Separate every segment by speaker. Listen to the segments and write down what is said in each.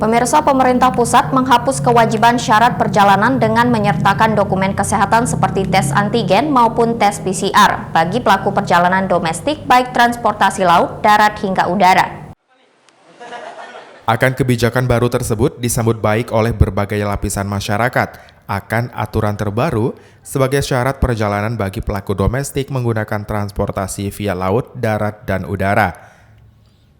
Speaker 1: Pemirsa, pemerintah pusat menghapus kewajiban syarat perjalanan dengan menyertakan dokumen kesehatan seperti tes antigen maupun tes PCR bagi pelaku perjalanan domestik baik transportasi laut, darat hingga udara.
Speaker 2: Akan kebijakan baru tersebut disambut baik oleh berbagai lapisan masyarakat akan aturan terbaru sebagai syarat perjalanan bagi pelaku domestik menggunakan transportasi via laut, darat, dan udara.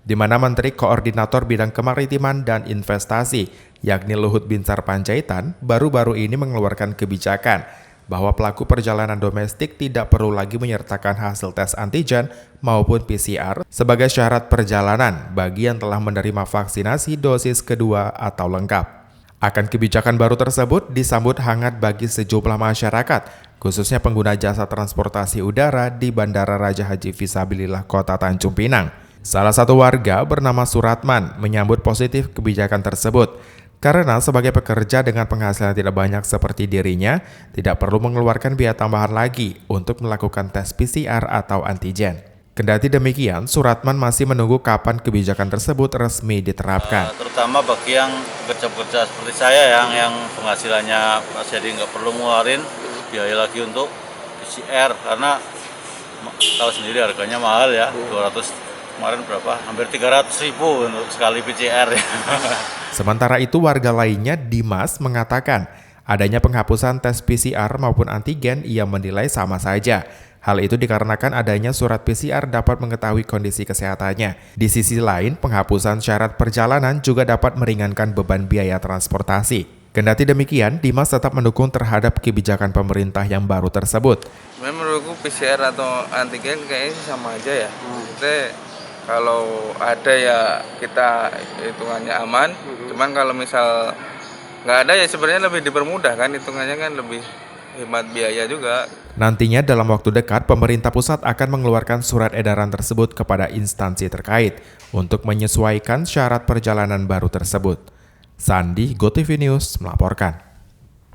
Speaker 2: Di mana Menteri Koordinator Bidang Kemaritiman dan Investasi, yakni Luhut Binsar Panjaitan, baru-baru ini mengeluarkan kebijakan bahwa pelaku perjalanan domestik tidak perlu lagi menyertakan hasil tes antigen maupun PCR sebagai syarat perjalanan bagi yang telah menerima vaksinasi dosis kedua atau lengkap. Akan kebijakan baru tersebut disambut hangat bagi sejumlah masyarakat, khususnya pengguna jasa transportasi udara di Bandara Raja Haji Fisabilillah Kota Tanjung Pinang. Salah satu warga bernama Suratman menyambut positif kebijakan tersebut karena sebagai pekerja dengan penghasilan tidak banyak seperti dirinya, tidak perlu mengeluarkan biaya tambahan lagi untuk melakukan tes PCR atau antigen. Kendati demikian, Suratman masih menunggu kapan kebijakan tersebut resmi diterapkan.
Speaker 3: Terutama bagi yang pekerja-pekerja seperti saya yang penghasilannya jadi nggak perlu ngeluarin biaya lagi untuk PCR karena tahu sendiri harganya mahal ya, 200 kemarin berapa? Hampir 300.000 untuk sekali PCR.
Speaker 2: Sementara itu warga lainnya, Dimas, mengatakan adanya penghapusan tes PCR maupun antigen ia menilai sama saja. Hal itu dikarenakan adanya surat PCR dapat mengetahui kondisi kesehatannya. Di sisi lain, penghapusan syarat perjalanan juga dapat meringankan beban biaya transportasi. Kendati demikian, Dimas tetap mendukung terhadap kebijakan pemerintah yang baru tersebut.
Speaker 4: Menurutku PCR atau antigen kayaknya sama aja ya. Kalau ada ya kita hitungannya aman, cuman kalau misal nggak ada ya sebenarnya lebih dipermudah kan, hitungannya kan lebih hemat biaya juga.
Speaker 2: Nantinya dalam waktu dekat, pemerintah pusat akan mengeluarkan surat edaran tersebut kepada instansi terkait untuk menyesuaikan syarat perjalanan baru tersebut. Sandi, GoTV News melaporkan.